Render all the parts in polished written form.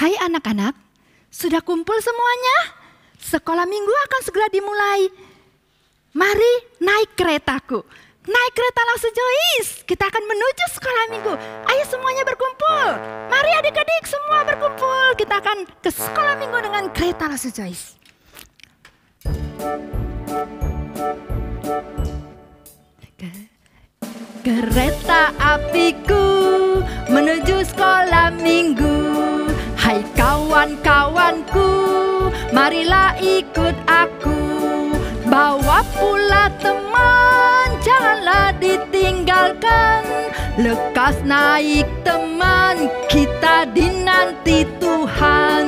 Hai anak-anak, sudah kumpul semuanya? Sekolah minggu akan segera dimulai. Mari naik keretaku. Naik kereta langsung Joyce. Kita akan menuju sekolah minggu. Ayo semuanya berkumpul. Mari adik-adik semua berkumpul. Kita akan ke sekolah minggu dengan kereta langsung Joyce. Kereta apiku menuju sekolah minggu. Hai kawan-kawanku, marilah ikut aku. Bawa pula teman, janganlah ditinggalkan. Lekas naik teman, kita dinanti Tuhan.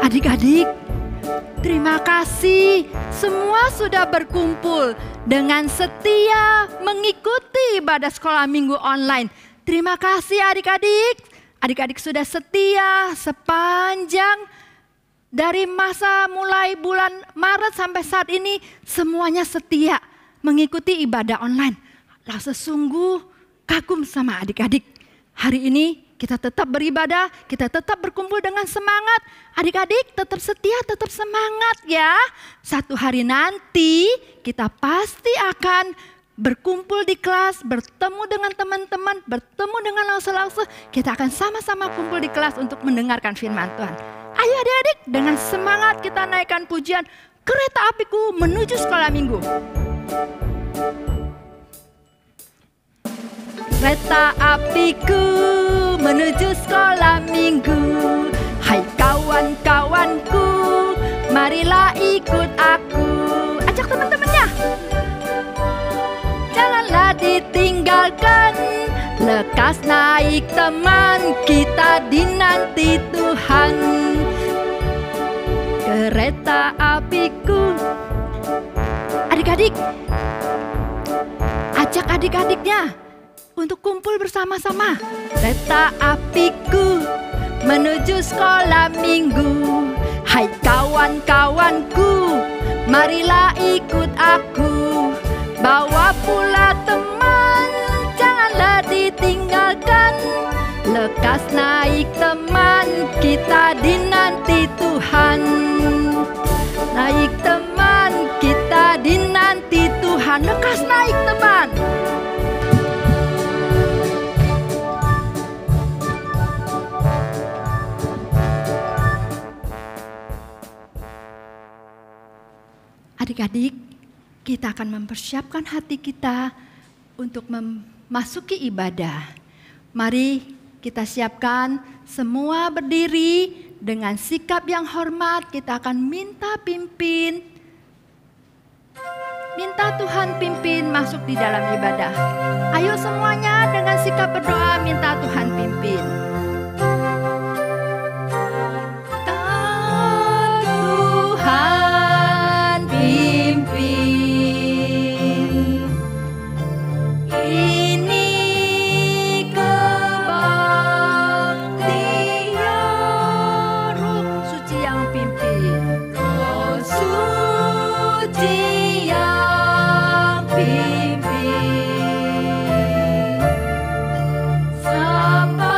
Adik-adik, terima kasih semua sudah berkumpul dengan setia mengikuti ibadah sekolah minggu online. Terima kasih adik-adik. Adik-adik sudah setia sepanjang dari masa mulai bulan Maret sampai saat ini, semuanya setia mengikuti ibadah online. Langsung sungguh kagum sama adik-adik. Hari ini kita tetap beribadah, kita tetap berkumpul dengan semangat. Adik-adik tetap setia, tetap semangat ya. Satu hari nanti kita pasti akan berkumpul di kelas, bertemu dengan teman-teman, bertemu dengan lause-lause. Kita akan sama-sama kumpul di kelas untuk mendengarkan firman Tuhan. Ayo adik-adik, dengan semangat kita naikkan pujian Kereta Apiku Menuju Sekolah Minggu. Kereta apiku menuju sekolah minggu. Hai kawan-kawanku, marilah ikut aku. Ajak teman-temannya. Janganlah ditinggalkan, lekas naik teman, kita dinanti Tuhan. Kereta apiku. Adik-adik, ajak adik-adiknya untuk kumpul bersama-sama. Kereta apiku menuju sekolah minggu. Hai kawan-kawanku, marilah ikut aku. Bawa pula teman, janganlah ditinggalkan. Lekas naik teman, kita dinanti Tuhan. Naik teman, kita dinanti Tuhan. Lekas naik teman. Adik-adik, kita akan mempersiapkan hati kita untuk memasuki ibadah. Mari kita siapkan semua berdiri dengan sikap yang hormat. Kita akan minta Tuhan pimpin masuk di dalam ibadah. Ayo semuanya dengan sikap berdoa minta Tuhan pimpin. Tuhan pimpin. Ini kebaktian Roh Suci yang pimpin. Roh Suci yang pimpin sampai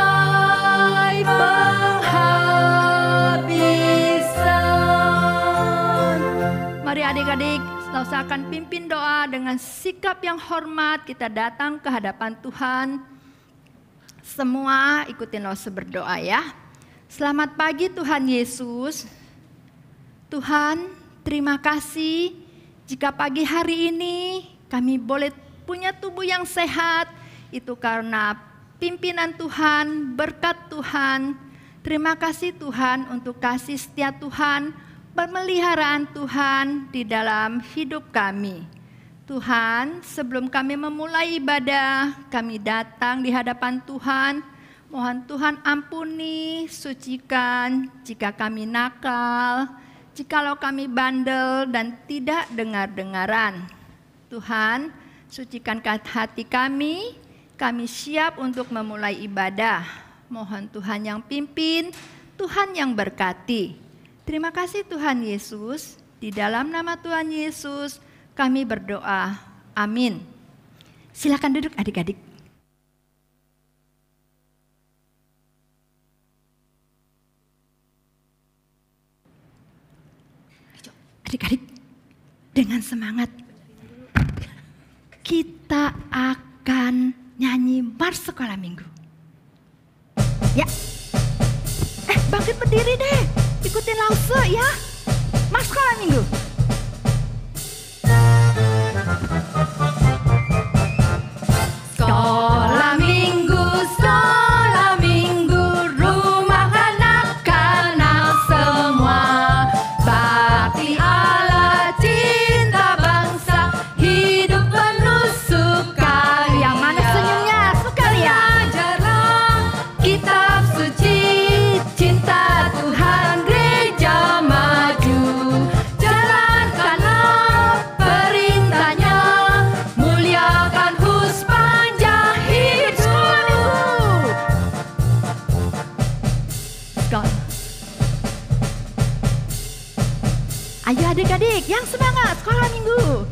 penghabisan. Mari adik-adik, saya akan pimpin doa dengan sikap yang hormat. Kita datang ke hadapan Tuhan. Semua ikutin Lause berdoa ya. Selamat pagi Tuhan Yesus. Tuhan, terima kasih jika pagi hari ini kami boleh punya tubuh yang sehat. Itu karena pimpinan Tuhan, berkat Tuhan. Terima kasih Tuhan untuk kasih setia Tuhan, pemeliharaan Tuhan di dalam hidup kami. Tuhan, sebelum kami memulai ibadah, kami datang di hadapan Tuhan. Mohon Tuhan ampuni, sucikan jika kami nakal, jikalau kami bandel dan tidak dengar-dengaran. Tuhan, sucikan hati kami siap untuk memulai ibadah. Mohon Tuhan yang pimpin, Tuhan yang berkati. Terima kasih Tuhan Yesus, di dalam nama Tuhan Yesus kami berdoa. Amin. Silakan duduk adik-adik. Adik-adik, dengan semangat kita akan nyanyi Mars Sekolah Minggu. Ya, bangkit berdiri deh. Ikutin Lause ya. Mars Sekolah Minggu. Sekolah Minggu, sekolah Minggu, rumah kanak-kanak semua. Bakti Allah, cinta bangsa, hidup penuh sukaria. Yang mana senyumnya? Sukaria. Belajarlah kitab suci, cinta Tuhan, gereja maju. Jalankanlah perintahnya, muliakan sepanjang hidup. Ayo adik-adik yang semangat sekolah minggu.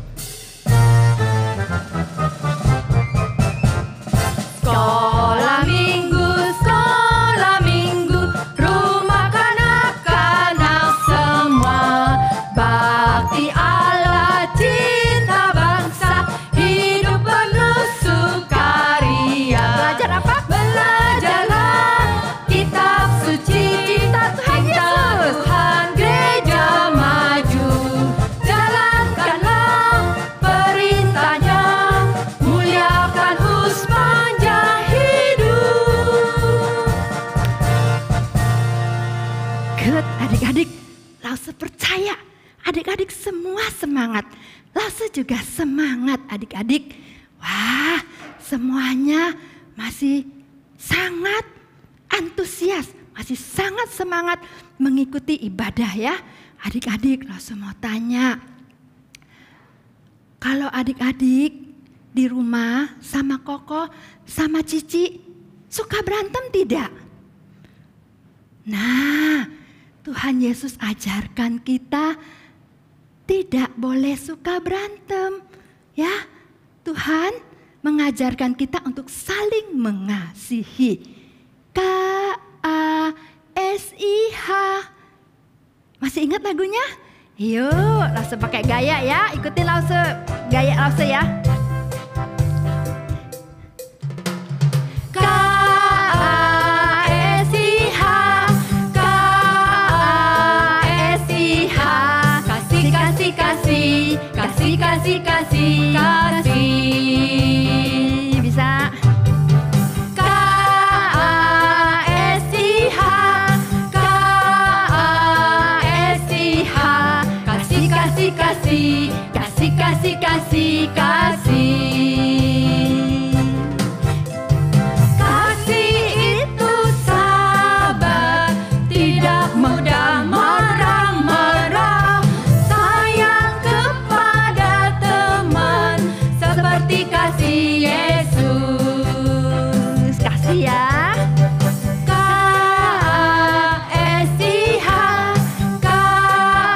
Sekolah minggu, sekolah minggu, rumah kanak-kanak semua. Bakti Allah, cinta bangsa, hidup penuh sukaria. Belajar apa? Belajarlah kitab suci, cinta Tuhan Yesus. Tuhan, gereja maju. Jalankanlah perintahnya, muliakan sepanjang hidup. Good, adik-adik, Lause percaya. Adik-adik semua semangat. Lause juga semangat adik-adik. Wah, semuanya masih sangat antusias, masih sangat semangat mengikuti ibadah ya. Adik-adik, Lause mau tanya. Kalau adik-adik di rumah sama Koko, sama Cici, suka berantem tidak? Nah, Tuhan Yesus ajarkan kita tidak boleh suka berantem. Ya, Tuhan mengajarkan kita untuk saling mengasihi. K-A-S-I-H. Masih ingat lagunya? Yuk, Lause pakai gaya ya. Ikutin Lause. Gaya aplause ya. K-A-S-I-H, K-A-S-I-H, kasih, kasih, kasih, kasih, kasih, kasih, kasih. Bisa. K-A-S-I-H, K-A-S-I-H, kasih, kasih, kasih, kasih, kasih, kasih, kasih. Kasih itu sabar, tidak mudah marah-marah, sayang kepada teman seperti kasih Yesus. Kasih ya. K-A-S-I-H, K-A-S-I-H,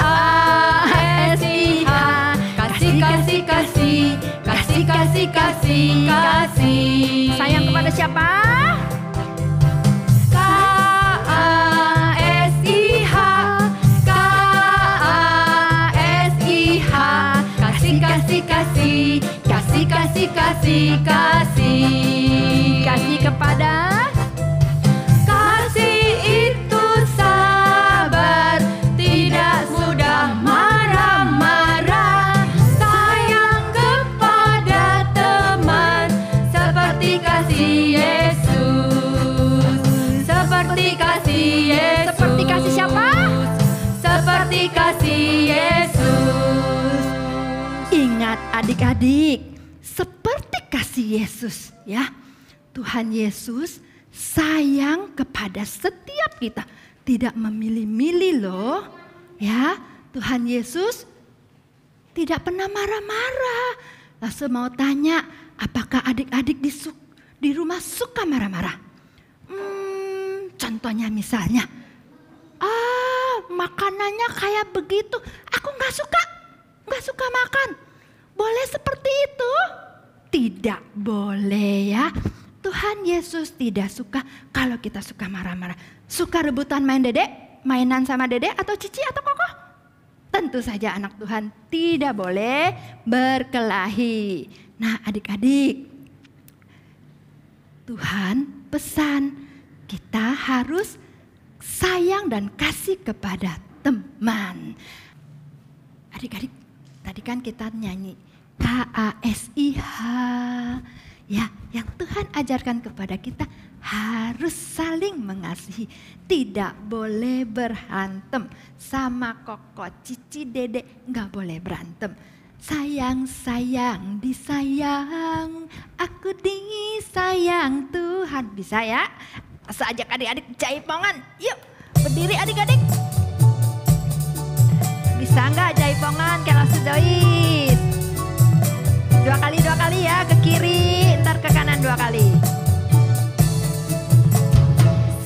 kasih, kasih, kasih, kasih, kasih, kasih, kasih. Sayang kepada siapa? K-A-S-I-H, K-A-S-I-H, kasih, kasih, kasih, kasih, kasih, kasih, kasih. Kasih kepada. Kasih itu sabar, tidak mudah marah-marah, sayang kepada teman seperti kasih Yesus. Seperti kasih Yesus. Seperti kasih siapa? Seperti kasih Yesus. Ingat adik-adik, seperti kasih Yesus ya. Tuhan Yesus sayang kepada setiap kita, tidak memilih-milih loh. Ya, Tuhan Yesus tidak pernah marah-marah. Langsung mau tanya, apakah adik-adik di rumah suka marah-marah? Contohnya misalnya, makanannya kayak begitu, aku nggak suka makan. Boleh seperti itu? Tidak boleh ya. Tuhan Yesus tidak suka kalau kita suka marah-marah. Suka rebutan mainan sama dedek atau cici atau koko? Tentu saja anak Tuhan tidak boleh berkelahi. Nah adik-adik, Tuhan pesan kita harus sayang dan kasih kepada teman. Adik-adik, tadi kan kita nyanyi K-A-S-I-H. Ya, yang Tuhan ajarkan kepada kita harus saling mengasihi. Tidak boleh berantem. Sama koko, cici, dedek nggak boleh berantem. Sayang, sayang, disayang, aku disayang Tuhan. Bisa ya? Saya ajak adik-adik jaipongan. Yuk, berdiri adik-adik. Bisa nggak jaipongan kalau sudoit? Dua kali ya, ke kiri, ntar ke kanan 2 kali.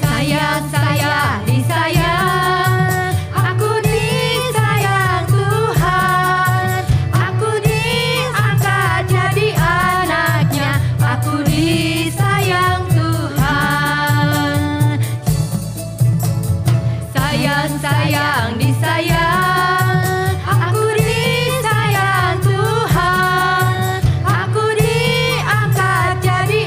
Sayang, sayang, disayang, aku disayang Tuhan, aku diangkat jadi anaknya, aku disayang Tuhan. Sayang, sayang, disayang, aku disayang Tuhan, aku diangkat jadi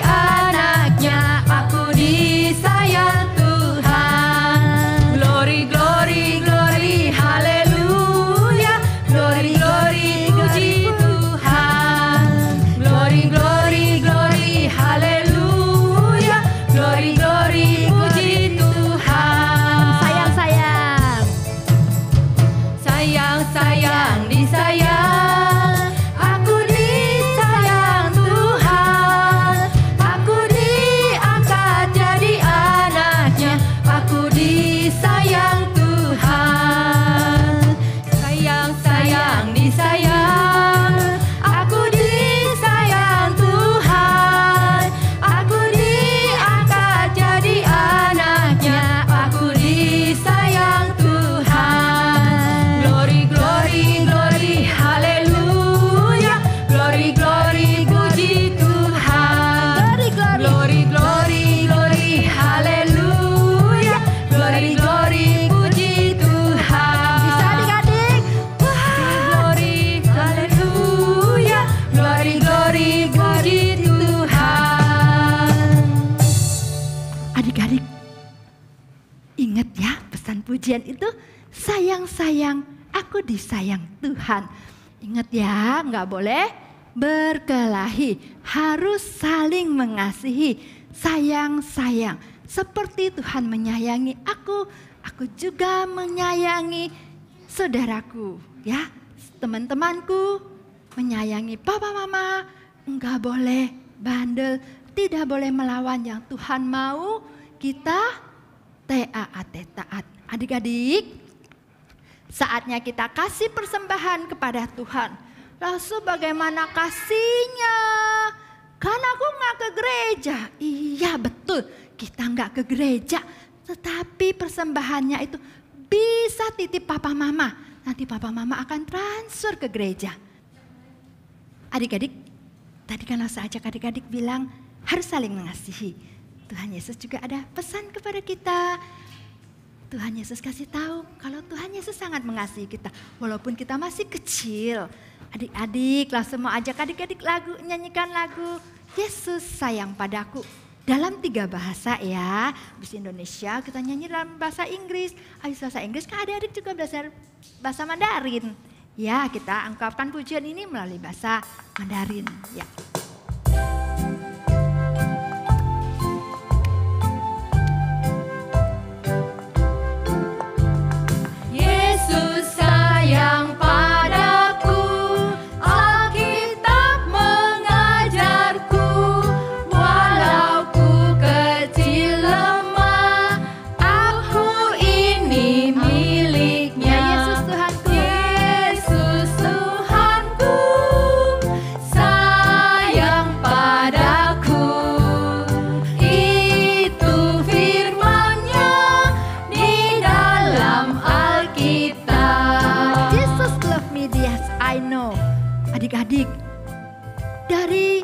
pujian itu, sayang-sayang aku disayang Tuhan. Ingat ya, nggak boleh berkelahi, harus saling mengasihi, sayang-sayang. Seperti Tuhan menyayangi aku juga menyayangi saudaraku, ya, teman-temanku, menyayangi papa mama. Enggak boleh bandel, tidak boleh melawan yang Tuhan mau kita taat. Adik-adik, saatnya kita kasih persembahan kepada Tuhan. Lalu bagaimana kasihnya? Kan aku nggak ke gereja. Iya betul, kita nggak ke gereja. Tetapi persembahannya itu bisa titip papa mama. Nanti papa mama akan transfer ke gereja. Adik-adik, tadi kan saya ajak adik-adik bilang harus saling mengasihi. Tuhan Yesus juga ada pesan kepada kita. Tuhan Yesus kasih tahu kalau Tuhan Yesus sangat mengasihi kita. Walaupun kita masih kecil. Adik-adik langsung mau ajak adik-adik nyanyikan lagu Yesus sayang padaku. Dalam 3 bahasa ya. Habis Indonesia kita nyanyi dalam bahasa Inggris. Habis bahasa Inggris kan adik-adik juga belajar bahasa Mandarin. Ya, kita ungkapkan pujian ini melalui bahasa Mandarin. Ya. Yesus sayang padaku, Alkitab mengajarku, walau ku kecil lemah, aku ini miliknya. Yesus Tuhanku, Yesus Tuhanku, sayang padaku. Itu firman-Nya di dalam Alkitab. Jesus love me, yes I know. Adik-adik, dari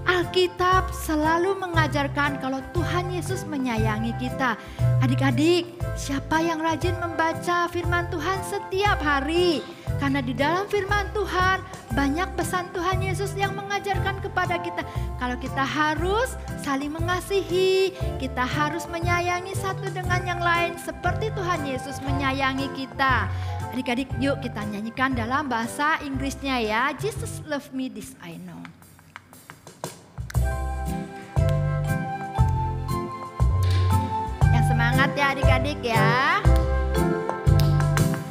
Alkitab selalu mengajarkan kalau Tuhan Yesus menyayangi kita. Adik-adik, siapa yang rajin membaca firman Tuhan setiap hari? Karena di dalam firman Tuhan banyak pesan Tuhan Yesus yang mengajarkan kepada kita. Kalau kita harus saling mengasihi, kita harus menyayangi satu dengan yang lain seperti Tuhan Yesus menyayangi kita. Adik-adik, yuk kita nyanyikan dalam bahasa Inggrisnya ya. Jesus love me, this I know. Yang semangat ya adik-adik ya.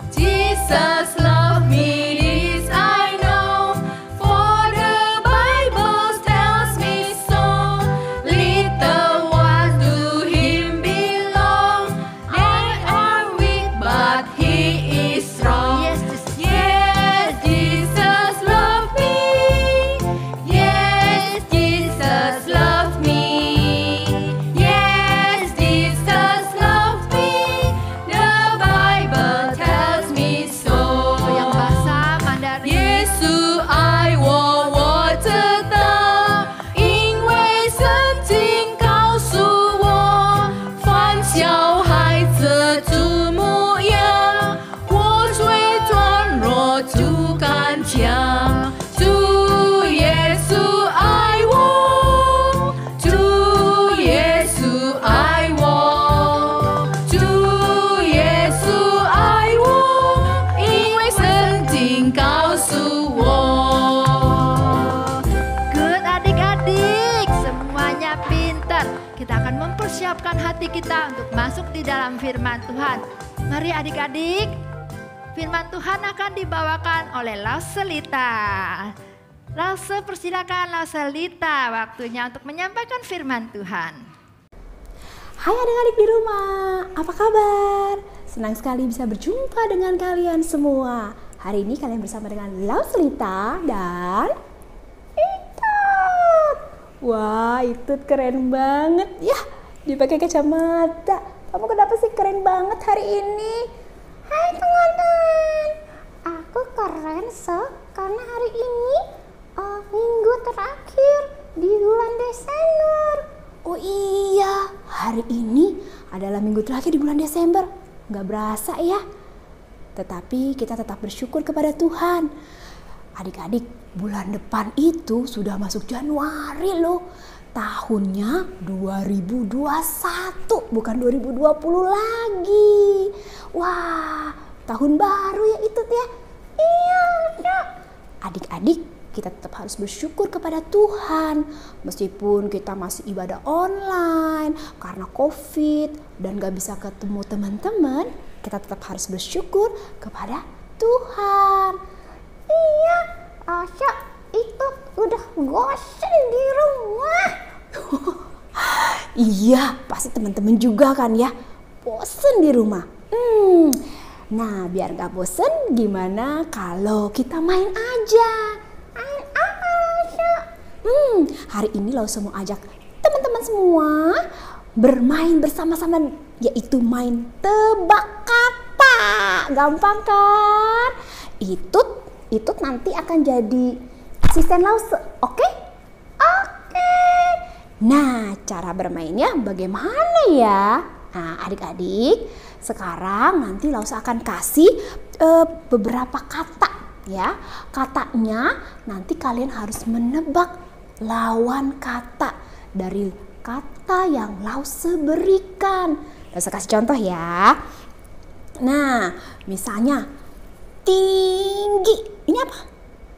Jesus love me, this I know, for the Bible tells me so. Little ones to Him belong, they are weak but He is strong. Yes, Jesus love me. Yes, Jesus love me. Yes, Jesus love me. The Bible tells me so. Yang bahasa Mandarin. 耶稣爱我，我知道，因为圣经告诉我，凡小孩子主模样，我最软弱主刚强。主耶稣爱我，主耶稣爱我，主耶稣爱我，因为圣经告诉我。Good adik-adik, semuanya pintar. Kita akan mempersiapkan hati kita untuk masuk di dalam firman Tuhan. Mari adik-adik, firman Tuhan akan dibawakan oleh Lauselita. Lause, persilakan Lauselita, waktunya untuk menyampaikan firman Tuhan. Hai adik-adik di rumah, apa kabar? Senang sekali bisa berjumpa dengan kalian semua. Hari ini kalian bersama dengan Lauselita dan Itut. Wah, Itut keren banget ya, dipakai kacamata. Kamu kenapa sih keren banget hari ini? Hai teman-teman, aku keren karena hari ini minggu terakhir di bulan Desember. Oh iya, hari ini adalah minggu terakhir di bulan Desember. Gak berasa ya. Tetapi kita tetap bersyukur kepada Tuhan. Adik-adik, bulan depan itu sudah masuk Januari loh. tahunnya 2021, bukan 2020 lagi. Wah, tahun baru ya itu ya. Iya, adik-adik, kita tetap harus bersyukur kepada Tuhan. Meskipun kita masih ibadah online karena COVID dan gak bisa ketemu teman-teman, kita tetap harus bersyukur kepada Tuhan. Iya, Asya itu udah bosan di rumah. Iya, pasti teman-teman juga kan ya, bosan di rumah. Nah, biar gak bosan, gimana kalau kita main aja? Main apa, Asya? Hari ini Lausa mau ajak teman-teman semua bermain bersama-sama, yaitu main tebak kata. Gampang kan? Itu nanti akan jadi asisten Lause, oke? Oke. Nah, cara bermainnya bagaimana ya? Nah, adik-adik, sekarang nanti Lause akan kasih beberapa kata ya. Katanya nanti kalian harus menebak lawan kata dari kata yang Lause berikan. Lause kasih contoh ya. Nah, misalnya tinggi. Ini apa?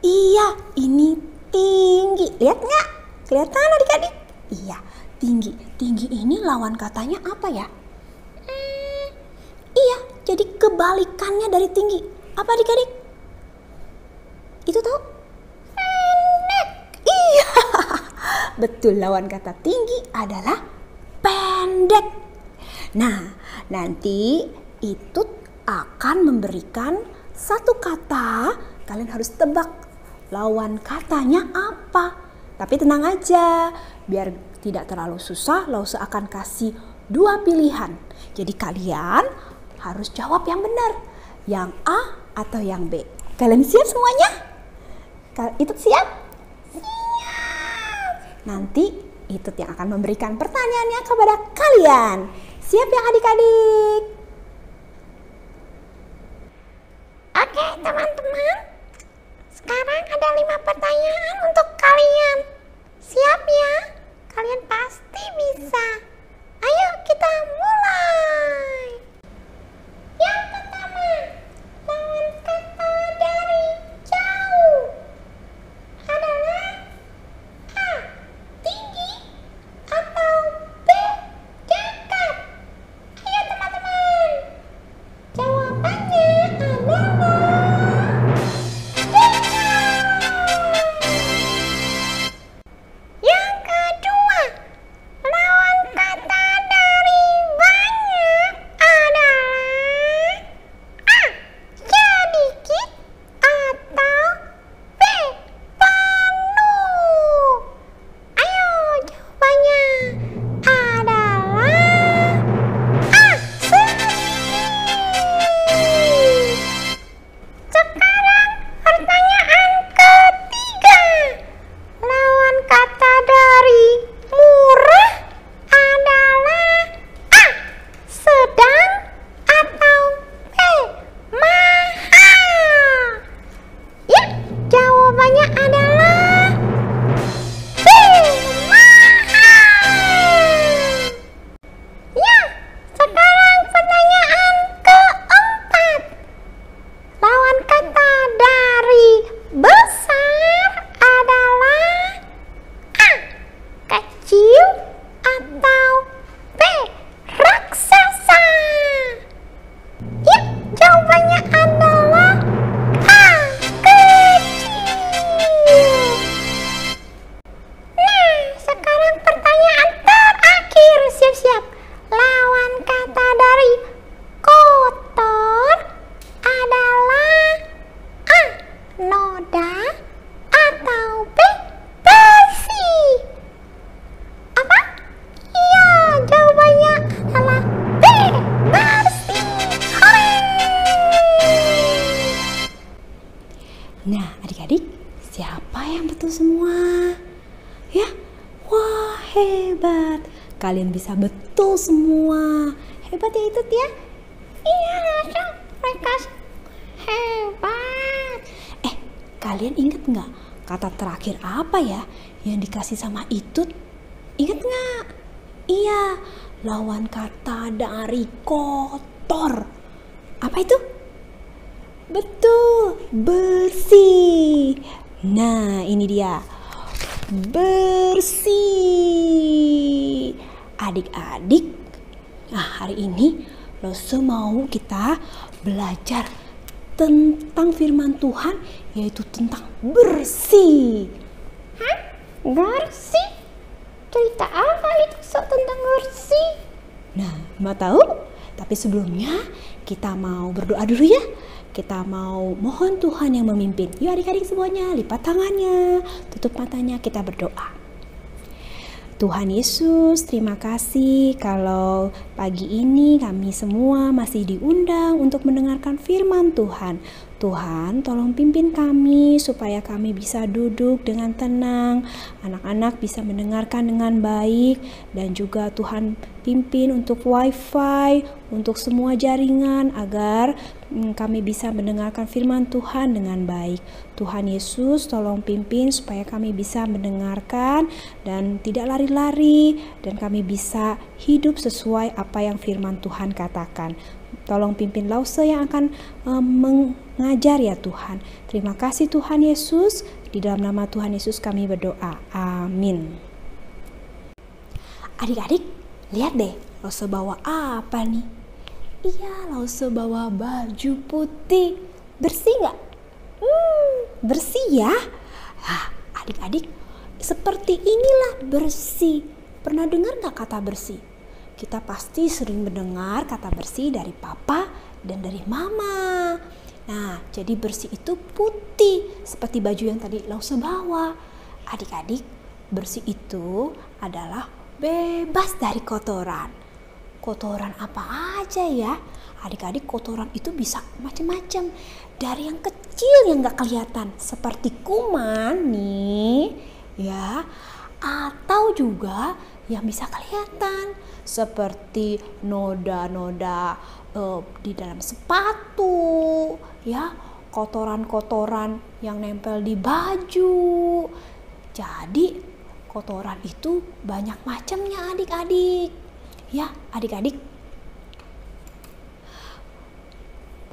Iya, ini tinggi. Lihat nggak? Kelihatan adik-adik? Iya, tinggi. Tinggi ini lawan katanya apa ya? Iya, jadi kebalikannya dari tinggi. Apa adik-adik? Itu tahu? Pendek. Iya, betul, lawan kata tinggi adalah pendek. Nah, nanti itu akan memberikan satu kata, kalian harus tebak lawan katanya apa. Tapi tenang aja, biar tidak terlalu susah, Lause akan kasih 2 pilihan. Jadi kalian harus jawab yang benar, yang A atau yang B. Kalian siap semuanya? Itu siap? Siap. Nanti itu yang akan memberikan pertanyaannya kepada kalian. Siap ya adik-adik? Oke teman-teman, sekarang ada 5 pertanyaan untuk kalian. Siap ya? Kalian pasti bisa. Ayo kita mulai. Yang pertama, lawan kata dari jauh adalah A, tinggi, atau B, dekat. Ayo teman-teman, jawabannya adalah dekat. Yang kedua, lawan kata dari banyak adalah A, sedikit, atau B, penuh. Ayo jawabannya adalah A, sedikit. Sekarang pertanyaan ketiga, lawan kata dari murah adalah A, sedang, atau B, mahal. Ya, jawabannya adalah B, mahal. Ya, sekarang pertanyaan keempat, lawan kata dari besar adalah A, kecil, atau B, raksasa. Ya, jawabannya adalah A, kecil. Nah, sekarang pertanyaan terakhir, siap-siap. Lawan kata dari kotor adalah A, noda, atau B, bersih. Apa? Iya, jawabannya adalah B, bersih. Hore! Nah, adik-adik, siapa yang betul semua? Ya, wah hebat. Kalian bisa betul semua. Hebat ya itu ya? Iya, mereka hebat. Kalian ingat nggak kata terakhir apa ya yang dikasih sama Itut? Ingat nggak? Iya, lawan kata dari kotor. Apa itu? Betul, bersih. Nah, ini dia. Bersih. Adik-adik, nah hari ini Lose mau kita belajar tentang firman Tuhan, yaitu tentang bersih. Hah? Bersih? Cerita apa itu tentang bersih? Nah, mau tahu? Tapi sebelumnya kita mau berdoa dulu ya. Kita mau mohon Tuhan yang memimpin. Yuk adik-adik semuanya, lipat tangannya, tutup matanya, kita berdoa. Tuhan Yesus, terima kasih kalau pagi ini kami semua masih diundang untuk mendengarkan firman Tuhan. Tuhan, tolong pimpin kami supaya kami bisa duduk dengan tenang, anak-anak bisa mendengarkan dengan baik, dan juga Tuhan pimpin untuk wifi, untuk semua jaringan agar kami bisa mendengarkan firman Tuhan dengan baik. Tuhan Yesus, tolong pimpin supaya kami bisa mendengarkan dan tidak lari-lari, dan kami bisa hidup sesuai apa yang firman Tuhan katakan. Tolong pimpin Lause yang akan mengajar ya Tuhan. Terima kasih Tuhan Yesus. Di dalam nama Tuhan Yesus kami berdoa. Amin. Adik-adik, lihat deh, Lause bawa apa nih? Iya, Lause bawa baju putih. Bersih nggak? Bersih ya. Nah, adik-adik, seperti inilah bersih. Pernah dengar nggak kata bersih? Kita pasti sering mendengar kata bersih dari papa dan dari mama. Nah, jadi bersih itu putih, seperti baju yang tadi Lause bawa. Adik-adik, bersih itu adalah bebas dari kotoran. Kotoran apa aja ya? Adik-adik, kotoran itu bisa macam-macam. Dari yang kecil yang gak kelihatan, seperti kuman nih, ya. Atau juga yang bisa kelihatan, seperti noda-noda di dalam sepatu, ya, kotoran-kotoran yang nempel di baju. Jadi kotoran itu banyak macamnya adik-adik. Ya, adik-adik,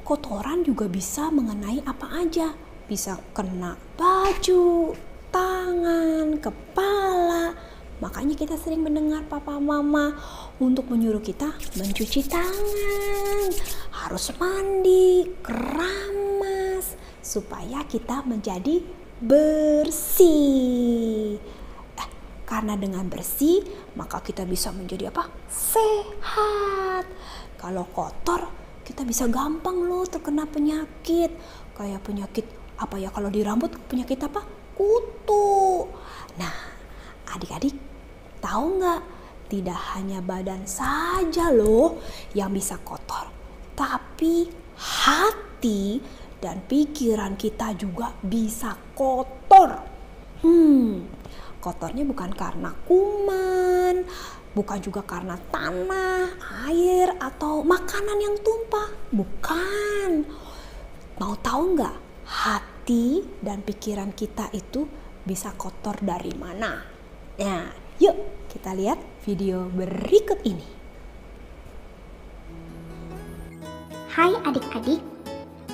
kotoran juga bisa mengenai apa aja. Bisa kena baju, tangan, kepala. Makanya kita sering mendengar papa mama untuk menyuruh kita mencuci tangan, harus mandi, keramas, supaya kita menjadi bersih. Karena dengan bersih, maka kita bisa menjadi apa? Sehat. Kalau kotor, kita bisa gampang loh terkena penyakit. Kayak penyakit apa ya, kalau di rambut penyakit apa? Kutu. Nah, adik-adik tahu nggak? Tidak hanya badan saja loh yang bisa kotor, tapi hati dan pikiran kita juga bisa kotor. Kotornya bukan karena kuman, bukan juga karena tanah, air, atau makanan yang tumpah. Bukan. Mau tahu nggak? Hati dan pikiran kita itu bisa kotor dari mana? Nah, yuk kita lihat video berikut ini. Hai adik-adik,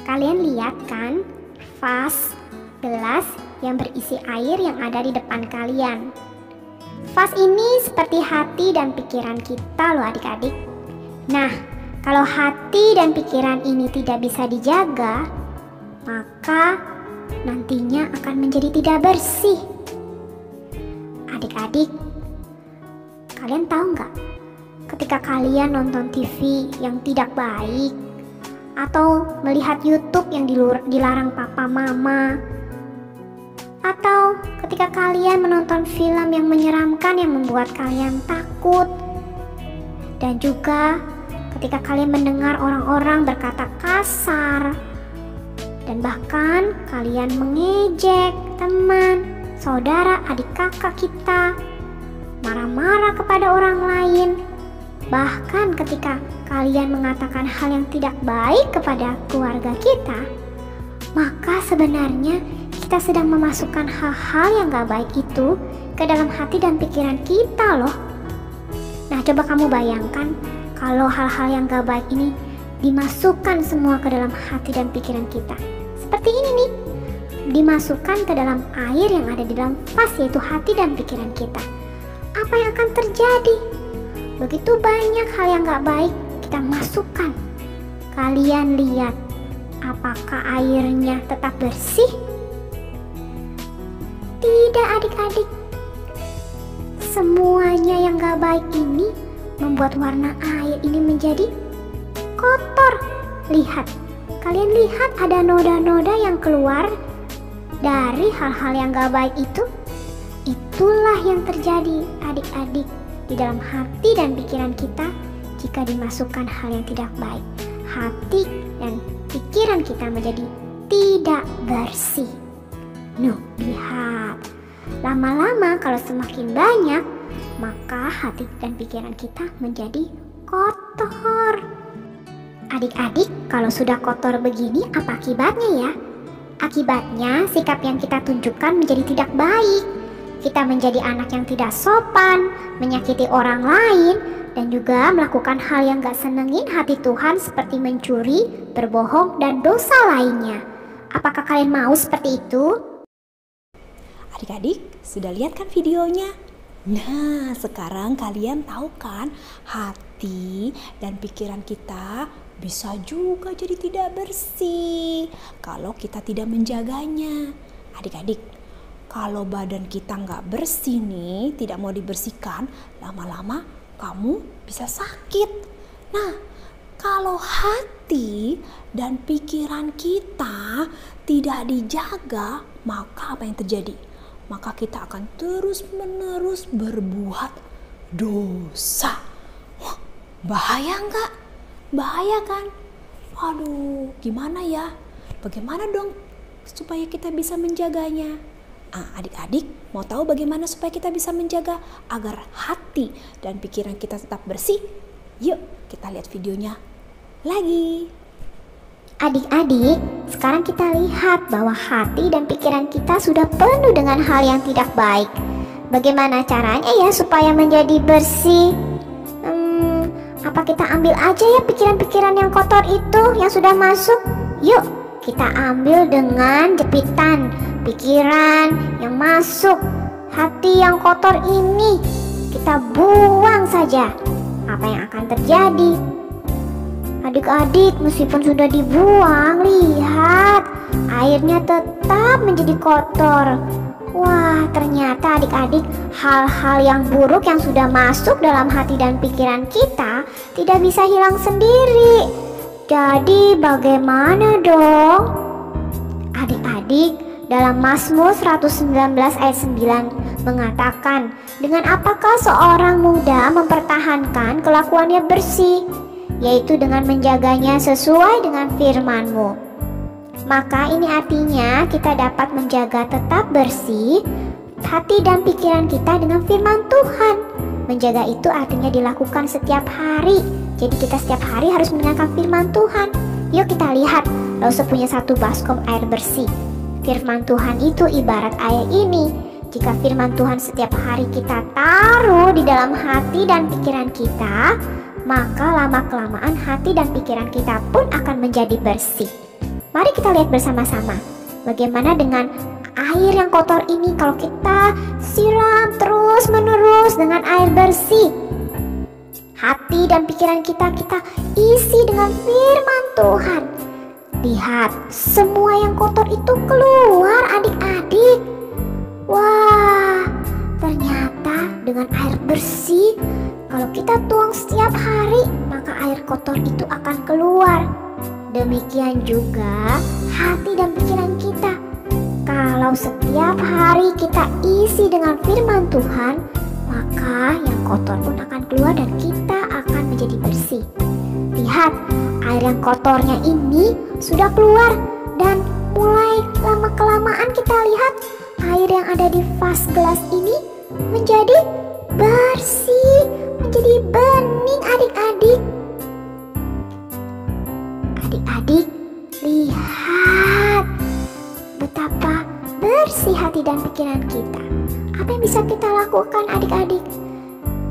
kalian lihat kan vas gelas yang berisi air yang ada di depan kalian. Vas ini seperti hati dan pikiran kita loh adik-adik. Nah, kalau hati dan pikiran ini tidak bisa dijaga, maka nantinya akan menjadi tidak bersih. Adik-adik, kalian tahu nggak? Ketika kalian nonton TV yang tidak baik, atau melihat YouTube yang dilarang papa mama, atau ketika kalian menonton film yang menyeramkan yang membuat kalian takut, dan juga ketika kalian mendengar orang-orang berkata kasar, dan bahkan kalian mengejek teman, saudara, adik kakak kita, marah-marah kepada orang lain, bahkan ketika kalian mengatakan hal yang tidak baik kepada keluarga kita, maka sebenarnya kita sedang memasukkan hal-hal yang gak baik itu ke dalam hati dan pikiran kita loh. Nah, coba kamu bayangkan kalau hal-hal yang gak baik ini dimasukkan semua ke dalam hati dan pikiran kita. Seperti ini nih, dimasukkan ke dalam air yang ada di dalam vas, yaitu hati dan pikiran kita. Apa yang akan terjadi? Begitu banyak hal yang gak baik kita masukkan. Kalian lihat, apakah airnya tetap bersih? Tidak adik-adik. Semuanya yang gak baik ini membuat warna air ini menjadi kotor. Lihat, kalian lihat ada noda-noda yang keluar dari hal-hal yang gak baik itu. Itulah yang terjadi adik-adik di dalam hati dan pikiran kita jika dimasukkan hal yang tidak baik. Hati dan pikiran kita menjadi tidak bersih. Nuh, lihat. Lama-lama kalau semakin banyak, maka hati dan pikiran kita menjadi kotor. Adik-adik, kalau sudah kotor begini, apa akibatnya ya? Akibatnya sikap yang kita tunjukkan menjadi tidak baik. Kita menjadi anak yang tidak sopan, menyakiti orang lain, dan juga melakukan hal yang gak senengin hati Tuhan seperti mencuri, berbohong, dan dosa lainnya. Apakah kalian mau seperti itu? Adik-adik, sudah lihat kan videonya? Nah, sekarang kalian tahu kan hati dan pikiran kita bisa juga jadi tidak bersih kalau kita tidak menjaganya. Adik-adik, kalau badan kita nggak bersih nih, tidak mau dibersihkan, lama-lama kamu bisa sakit. Nah, kalau hati dan pikiran kita tidak dijaga, maka apa yang terjadi? Maka kita akan terus-menerus berbuat dosa. Wah, bahaya nggak? Bahaya kan? Aduh, gimana ya? Bagaimana dong supaya kita bisa menjaganya? Adik-adik mau tahu bagaimana supaya kita bisa menjaga agar hati dan pikiran kita tetap bersih? Yuk kita lihat videonya lagi. Adik-adik, sekarang kita lihat bahwa hati dan pikiran kita sudah penuh dengan hal yang tidak baik. Bagaimana caranya ya supaya menjadi bersih? Apa kita ambil aja ya pikiran-pikiran yang kotor itu yang sudah masuk? Yuk, kita ambil dengan jepitan pikiran yang masuk. Hati yang kotor ini kita buang saja. Apa yang akan terjadi? Adik-adik, meskipun sudah dibuang, lihat, airnya tetap menjadi kotor. Wah, ternyata adik-adik, hal-hal yang buruk yang sudah masuk dalam hati dan pikiran kita tidak bisa hilang sendiri. Jadi bagaimana dong? Adik-adik, dalam Mazmur 119 ayat 9 mengatakan, dengan apakah seorang muda mempertahankan kelakuannya bersih? Yaitu dengan menjaganya sesuai dengan firman-Mu. Maka ini artinya kita dapat menjaga tetap bersih hati dan pikiran kita dengan firman Tuhan. Menjaga itu artinya dilakukan setiap hari. Jadi kita setiap hari harus mendengarkan firman Tuhan. Yuk kita lihat, Lause punya satu baskom air bersih. Firman Tuhan itu ibarat air ini. Jika firman Tuhan setiap hari kita taruh di dalam hati dan pikiran kita, maka lama-kelamaan hati dan pikiran kita pun akan menjadi bersih. Mari kita lihat bersama-sama bagaimana dengan air yang kotor ini kalau kita siram terus-menerus dengan air bersih. Hati dan pikiran kita isi dengan firman Tuhan. Lihat, semua yang kotor itu keluar adik-adik. Wah, ternyata dengan air bersih, kalau kita tuang setiap hari, maka air kotor itu akan keluar. Demikian juga hati dan pikiran kita. Kalau setiap hari kita isi dengan firman Tuhan, maka yang kotor pun akan keluar dan kita akan menjadi bersih. Lihat, air yang kotornya ini sudah keluar dan mulai lama-kelamaan kita lihat air yang ada di vas gelas ini menjadi bersih, menjadi bening adik-adik. Adik-adik, lihat betapa bersih hati dan pikiran kita. Apa yang bisa kita lakukan adik-adik?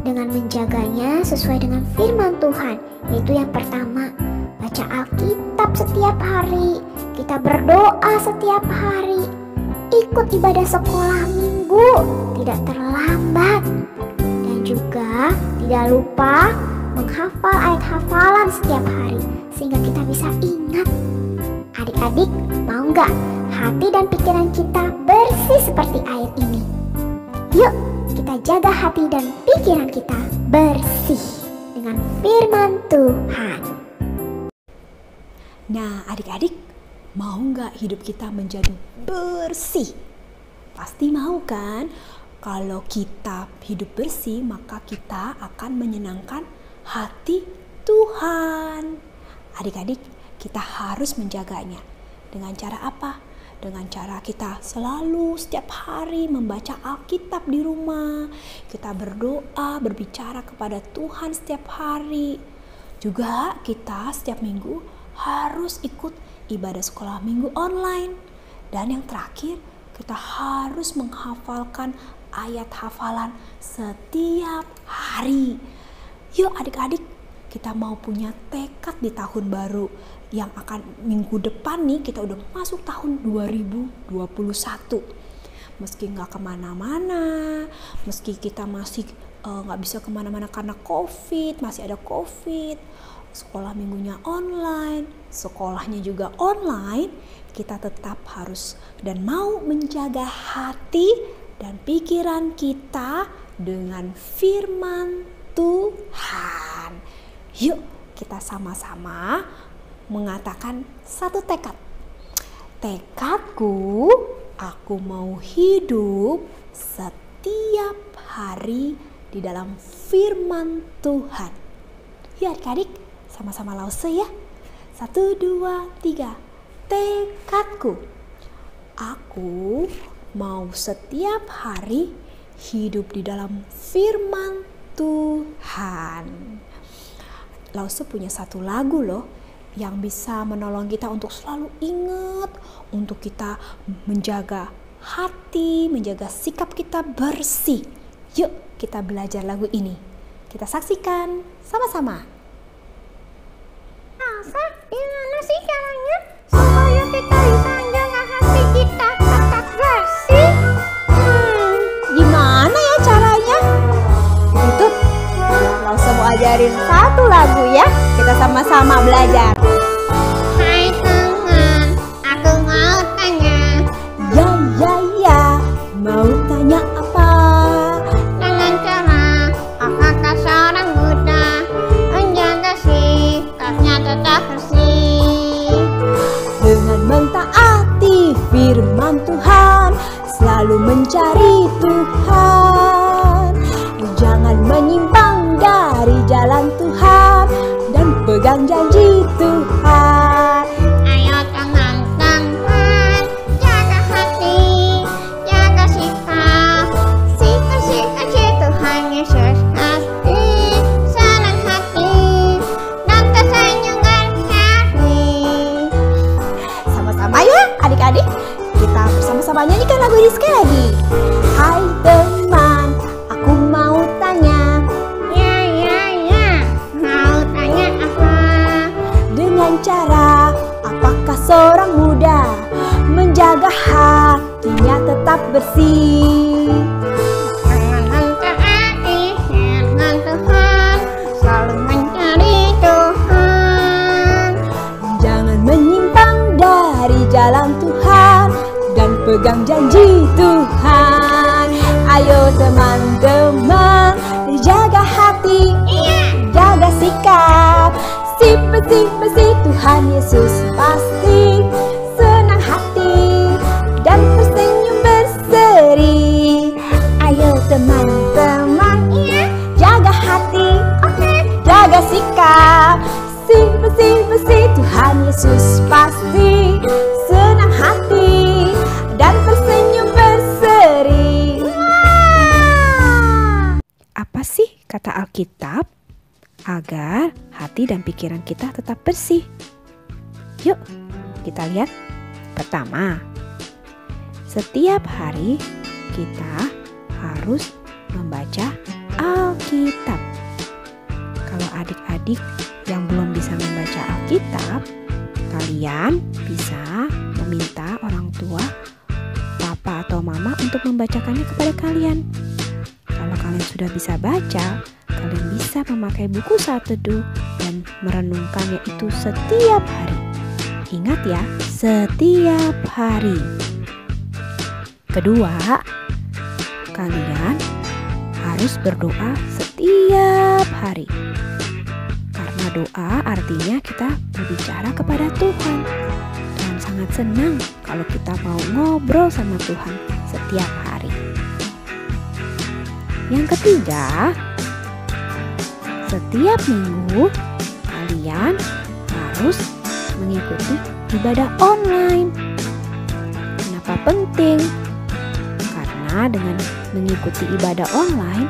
Dengan menjaganya sesuai dengan firman Tuhan, yaitu yang pertama, baca Alkitab setiap hari, kita berdoa setiap hari, ikut ibadah sekolah minggu, tidak terlambat, dan juga tidak lupa menghafal ayat hafalan setiap hari, sehingga kita bisa ingat. Adik-adik, mau nggak hati dan pikiran kita bersih seperti air ini? Yuk, kita jaga hati dan pikiran kita bersih dengan firman Tuhan. Nah, adik-adik, mau nggak hidup kita menjadi bersih? Pasti mau kan? Kalau kita hidup bersih, maka kita akan menyenangkan hati Tuhan. Adik-adik, kita harus menjaganya. Dengan cara apa? Dengan cara kita selalu setiap hari membaca Alkitab di rumah. Kita berdoa, berbicara kepada Tuhan setiap hari. Juga kita setiap minggu harus ikut ibadah sekolah minggu online. Dan yang terakhir, kita harus menghafalkan ayat hafalan setiap hari. Yuk adik-adik, kita mau punya tekad di tahun baru yang akan minggu depan nih, kita udah masuk tahun 2021. Meski nggak kemana-mana, meski kita masih nggak bisa kemana-mana karena COVID, masih ada COVID, sekolah minggunya online, sekolahnya juga online, kita tetap harus dan mau menjaga hati dan pikiran kita dengan firman Tuhan. Yuk kita sama-sama mengatakan satu tekad. Tekadku, aku mau hidup setiap hari di dalam firman Tuhan. Ya adik-adik, sama-sama lause ya. 1, 2, 3. Tekadku, aku mau setiap hari hidup di dalam firman Tuhan. Lause punya satu lagu loh yang bisa menolong kita untuk selalu ingat, untuk kita menjaga hati, menjaga sikap kita bersih. Yuk kita belajar lagu ini. Kita saksikan sama-sama. Elsa, gimana sih caranya supaya kita bisa menjaga hati kita tetap bersih? Gimana ya caranya? Itu Lause mau ajarin satu lagu ya. Kita sama-sama belajar. Hai teman, aku mau tanya. Ya, mau tanya apa? Dengan cara apakah seorang Buddha menjaga sikapnya tetap bersih? Dengan mentaati firman Tuhan, selalu mencari Tuhan. Jangan menyimpang dari jalan Tuhan dan pegang janji Tuhan. Ayo teman-teman, jaga hati, jaga sikap. Sikap-sikap Tuhan Yesus kasih, senang hati, dan tersenyum berhati. Sama-sama ya adik-adik, kita bersama-sama nyanyikan lagu ini sekali lagi. Hai teman, aku mau tanya. Ya, mau tanya apa? Dengan cara apakah seorang muda menjaga hatinya tetap bersih? Dengan mentaati firman Tuhan, selalu mencari Tuhan. Jangan menyimpang dari jalan Tuhan dan pegang janji Tuhan. Ayo teman-teman, jaga hati, jaga sikap. Bersih Tuhan Yesus pasti senang hati dan tersenyum berseri. Ayo teman-teman, jaga hati, jaga sikap. Bersih Tuhan Yesus pasti senang hati dan tersenyum berseri. Apa sih kata Alkitab agar hati dan pikiran kita tetap bersih? Yuk kita lihat. Pertama, setiap hari kita harus membaca Alkitab. Kalau adik-adik yang belum bisa membaca Alkitab, kalian bisa meminta orang tua, papa atau mama untuk membacakannya kepada kalian. Kalau kalian sudah bisa baca, kalian bisa memakai buku saat teduh dan merenungkannya itu setiap hari. Ingat ya, setiap hari. Kedua, kalian harus berdoa setiap hari. Karena doa artinya kita berbicara kepada Tuhan. Tuhan sangat senang kalau kita mau ngobrol sama Tuhan setiap hari. Yang ketiga, setiap minggu kalian harus mengikuti ibadah online. Kenapa penting? Karena dengan mengikuti ibadah online,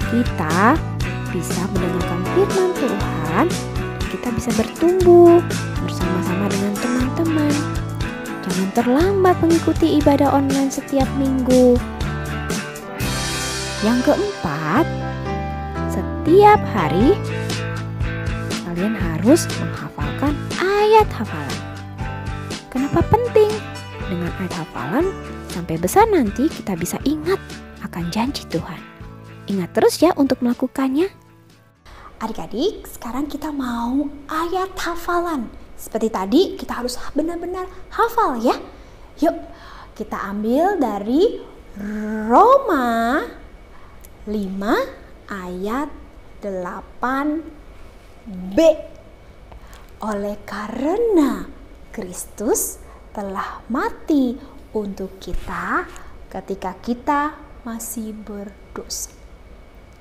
kita bisa mendengarkan firman Tuhan, kita bisa bertumbuh bersama-sama dengan teman-teman. Jangan terlambat mengikuti ibadah online setiap minggu. Yang keempat, setiap hari kalian harus menghafalkan ayat hafalan. Kenapa penting? Dengan ayat hafalan, sampai besar nanti kita bisa ingat akan janji Tuhan. Ingat terus ya untuk melakukannya. Adik-adik, sekarang kita mau ayat hafalan. Seperti tadi, kita harus benar-benar hafal ya. Yuk, kita ambil dari Roma 5 ayat 8b. Oleh karena Kristus telah mati untuk kita ketika kita masih berdosa.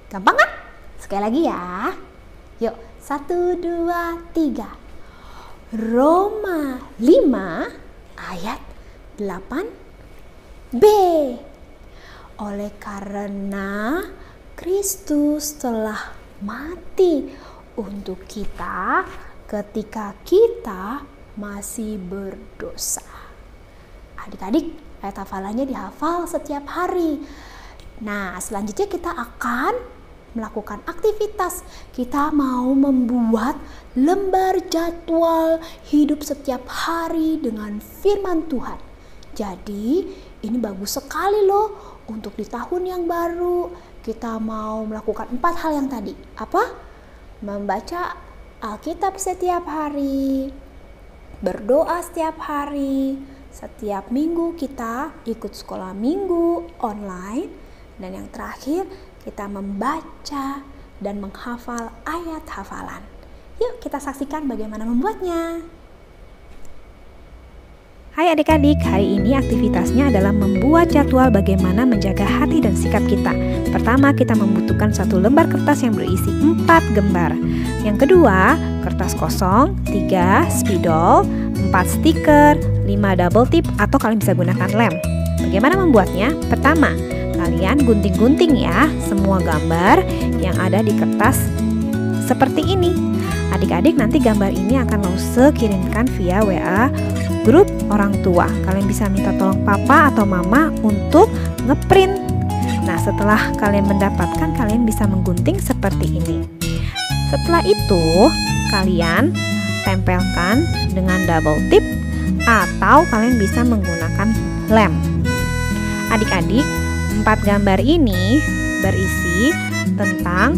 Gampang kan? Sekali lagi ya. Yuk, 1, 2, 3. Roma 5 ayat 8b. Oleh karena Kristus telah mati untuk kita ketika kita masih berdosa. Adik-adik, ayat hafalannya dihafal setiap hari. Nah, selanjutnya kita akan melakukan aktivitas. Kita mau membuat lembar jadwal hidup setiap hari dengan firman Tuhan. Jadi, ini bagus sekali loh untuk di tahun yang baru. Kita mau melakukan 4 hal yang tadi. Apa? Membaca Alkitab setiap hari, berdoa setiap hari, setiap minggu kita ikut sekolah minggu online, dan yang terakhir kita membaca dan menghafal ayat hafalan. Yuk kita saksikan bagaimana membuatnya. Hai adik-adik, hari ini aktivitasnya adalah membuat jadwal bagaimana menjaga hati dan sikap kita. Pertama, kita membutuhkan 1 lembar kertas yang berisi 4 gambar. Yang kedua, kertas kosong, 3 spidol, 4 stiker, 5 double tip, atau kalian bisa gunakan lem. Bagaimana membuatnya? Pertama, kalian gunting-gunting ya semua gambar yang ada di kertas seperti ini. Adik-adik, nanti gambar ini akan Lause kirimkan via WA grup orang tua. Kalian bisa minta tolong papa atau mama untuk ngeprint. Nah, setelah kalian mendapatkan, kalian bisa menggunting seperti ini. Setelah itu, kalian tempelkan dengan double tip atau kalian bisa menggunakan lem. Adik-adik, 4 gambar ini berisi tentang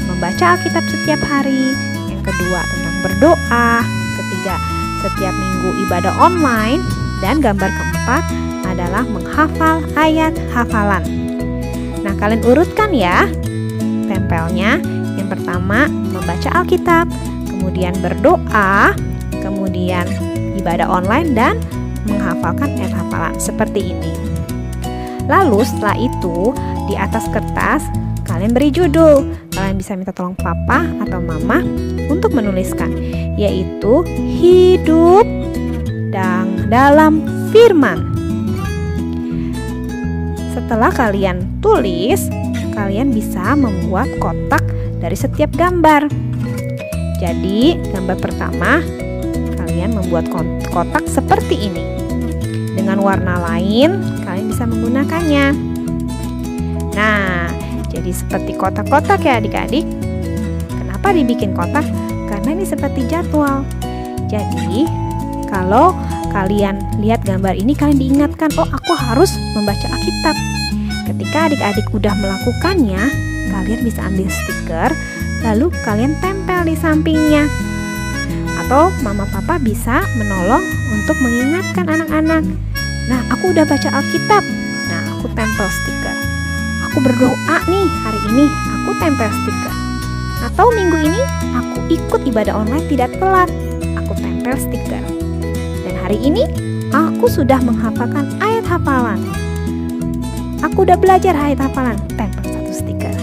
membaca Alkitab setiap hari, yang kedua tentang berdoa, ketiga setiap minggu ibadah online, dan gambar keempat adalah menghafal ayat hafalan. Nah, kalian urutkan ya tempelnya. Yang pertama membaca Alkitab, kemudian berdoa, kemudian ibadah online, dan menghafalkan ayat hafalan seperti ini. Lalu setelah itu di atas kertas kalian beri judul. Kalian bisa minta tolong papa atau mama untuk menuliskan, yaitu hidup dan dalam firman. Setelah kalian tulis, kalian bisa membuat kotak dari setiap gambar. Jadi gambar pertama kalian membuat kotak seperti ini. Dengan warna lain kalian bisa menggunakannya. jadi seperti kotak-kotak ya adik-adik. Kenapa dibikin kotak? Karena ini seperti jadwal. Jadi kalau kalian lihat gambar ini, kalian diingatkan, oh aku harus membaca Alkitab. Ketika adik-adik udah melakukannya, kalian bisa ambil stiker, lalu kalian tempel di sampingnya. Atau mama papa bisa menolong untuk mengingatkan anak-anak. Nah, aku udah baca Alkitab. Nah, aku tempel stiker. Aku berdoa nih hari ini, aku tempel stiker. Atau minggu ini aku ikut ibadah online tidak telat. Aku tempel stiker. Dan hari ini aku sudah menghafalkan ayat hafalan. Aku udah belajar ayat hafalan, tempel satu stiker.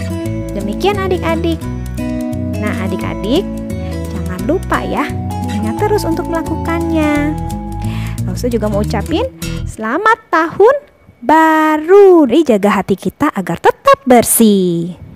Demikian adik-adik. Nah, adik-adik jangan lupa ya, ingat terus untuk melakukannya. Rasul juga mau ucapin selamat tahun baru. Jaga hati kita agar tetap bersih.